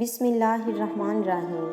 بسم اللہ الرحمن الرحیم۔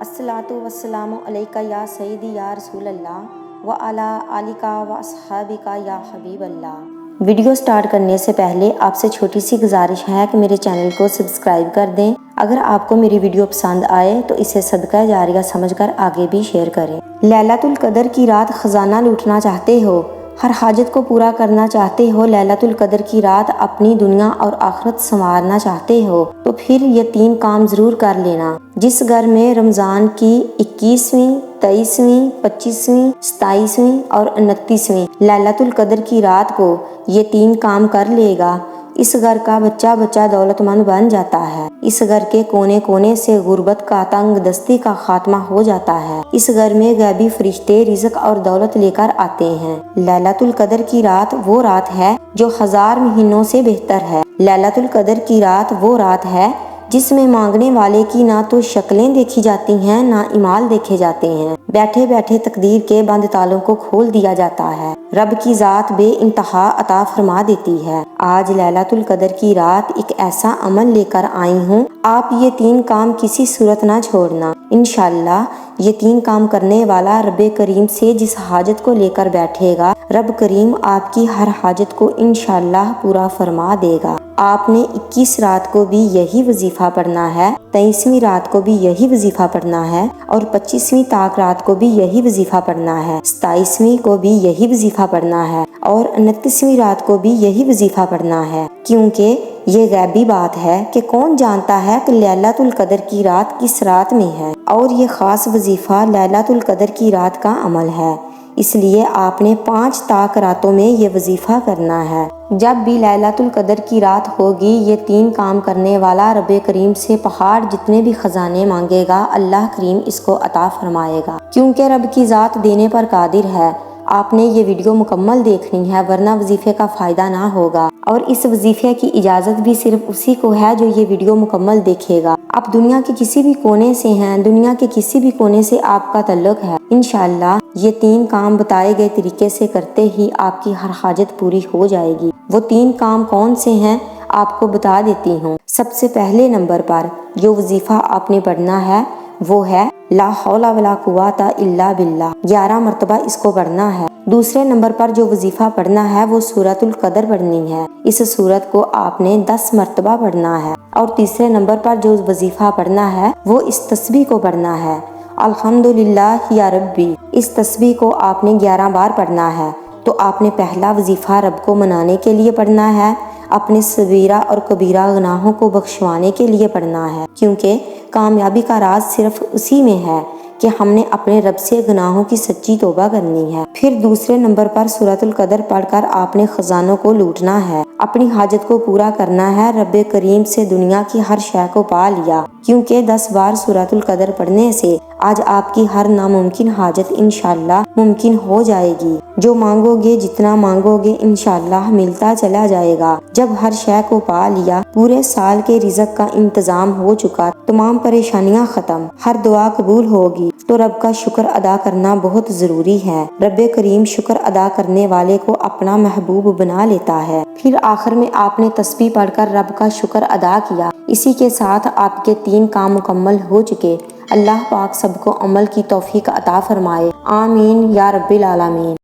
الصلاۃ والسلام علیکہ یا سیدی یا رسول اللہ وعلی آلکہ واصحابکہ یا حبیب اللہ۔ ویڈیو سٹارٹ کرنے سے پہلے آپ سے چھوٹی سی گزارش ہے کہ میرے چینل کو سبسکرائب کر دیں۔ اگر آپ کو میری ویڈیو پسند آئے تو اسے صدقہ جاریہ سمجھ کر آگے بھی شیئر کریں۔ لیلۃ القدر کی رات خزانہ لوٹنا چاہتے ہو، ہر حاجت کو پورا کرنا چاہتے ہو، لیلۃ القدر کی رات اپنی دنیا اور آخرت سنوارنا چاہتے ہو تو پھر یہ 3 کام ضرور کر لینا۔ جس گھر میں رمضان کی 21ویں، 23ویں، 25ویں، 27ویں اور 29ویں لیلۃ القدر کی رات کو یہ 3 کام کر لے گا، اس گھر کا بچہ بچہ دولت مند بن جاتا ہے۔ اس گھر کے کونے کونے سے غربت کا، تنگ دستی کا خاتمہ ہو جاتا ہے۔ اس گھر میں غیبی فرشتے رزق اور دولت لے کر آتے ہیں۔ لیلۃ القدر کی رات وہ رات ہے جو 1000 مہینوں سے بہتر ہے۔ لیلۃ القدر کی رات وہ رات ہے جس میں مانگنے والے کی نہ تو شکلیں دیکھی جاتی ہیں نہ اعمال دیکھے جاتے ہیں، بیٹھے بیٹھے تقدیر کے بند تالوں کو کھول دیا جاتا ہے۔ رب کی ذات بے انتہا عطا فرما دیتی ہے۔ آج لیلۃ القدر کی رات ایک ایسا عمل لے کر آئی ہوں، آپ یہ 3 کام کسی صورت نہ چھوڑنا۔ انشاءاللہ یہ 3 کام کرنے والا رب کریم سے جس حاجت کو لے کر بیٹھے گا، رب کریم آپ کی ہر حاجت کو انشاءاللہ پورا فرما دے گا۔ آپ نے 21 رات کو بھی یہی وظیفہ پڑھنا ہے، 23ویں رات کو بھی یہی وظیفہ پڑھنا ہے اور 25ویں تاک رات کو بھی یہی وظیفہ پڑھنا ہے، 27ویں کو بھی یہی وظیفہ پڑھنا ہے اور 29ویں رات کو بھی یہی وظیفہ پڑھنا ہے، کیونکہ یہ غیبی بات ہے کہ کون جانتا ہے کہ لیلۃ القدر کی رات کس رات میں ہے، اور یہ خاص وظیفہ لیلۃ القدر کی رات کا عمل ہے۔ اس لیے آپ نے 5 تاک راتوں میں یہ وظیفہ کرنا ہے۔ جب بھی لیلۃ القدر کی رات ہوگی، یہ 3 کام کرنے والا رب کریم سے پہاڑ جتنے بھی خزانے مانگے گا، اللہ کریم اس کو عطا فرمائے گا، کیونکہ رب کی ذات دینے پر قادر ہے۔ آپ نے یہ ویڈیو مکمل دیکھنی ہے ورنہ وظیفے کا فائدہ نہ ہوگا، اور اس وظیفے کی اجازت بھی صرف اسی کو ہے جو یہ ویڈیو مکمل دیکھے گا۔ آپ دنیا کے کسی بھی کونے سے ہیں، دنیا کے کسی بھی کونے سے آپ کا تعلق ہے، انشاءاللہ یہ 3 کام بتائے گئے طریقے سے کرتے ہی آپ کی ہر حاجت پوری ہو جائے گی۔ وہ 3 کام کون سے ہیں آپ کو بتا دیتی ہوں۔ سب سے پہلے نمبر پر جو وظیفہ آپ نے پڑھنا ہے وہ ہے لا حول ولا قوت الا باللہ، 11 مرتبہ اس کو پڑھنا ہے۔ دوسرے نمبر پر جو وظیفہ پڑھنا ہے وہ سورۃ القدر پڑھنی ہے، اس سورت کو آپ نے 10 مرتبہ پڑھنا ہے۔ اور تیسرے نمبر پر جو وظیفہ پڑھنا ہے وہ اس تسبیح کو پڑھنا ہے، الحمدللہ یا ربی۔ اس تسبیح کو آپ نے 11 بار پڑھنا ہے۔ تو آپ نے پہلا وظیفہ رب کو منانے کے لیے پڑھنا ہے، اپنے صغیرہ اور کبیرہ گناہوں کو بخشوانے کے لیے پڑھنا ہے، کیونکہ کامیابی کا راز صرف اسی میں ہے کہ ہم نے اپنے رب سے گناہوں کی سچی توبہ کرنی ہے۔ پھر دوسرے نمبر پر سورۃ القدر پڑھ کر آپ نے خزانوں کو لوٹنا ہے، اپنی حاجت کو پورا کرنا ہے، رب کریم سے دنیا کی ہر شے کو پا لیا، کیونکہ 10 بار سورۃ القدر پڑھنے سے آج آپ کی ہر ناممکن حاجت انشاءاللہ ممکن ہو جائے گی۔ جو مانگو گے، جتنا مانگو گے انشاءاللہ ملتا چلا جائے گا۔ جب ہر شے کو پا لیا، پورے سال کے رزق کا انتظام ہو چکا، تمام پریشانیاں ختم، ہر دعا قبول ہوگی، تو رب کا شکر ادا کرنا بہت ضروری ہے۔ رب کریم شکر ادا کرنے والے کو اپنا محبوب بنا لیتا ہے۔ پھر آخر میں آپ نے تسبیح پڑھ کر رب کا شکر ادا کیا۔ اسی کے ساتھ آپ کے 3 کام مکمل ہو چکے۔ اللہ پاک سب کو عمل کی توفیق عطا فرمائے، آمین یا رب العالمین۔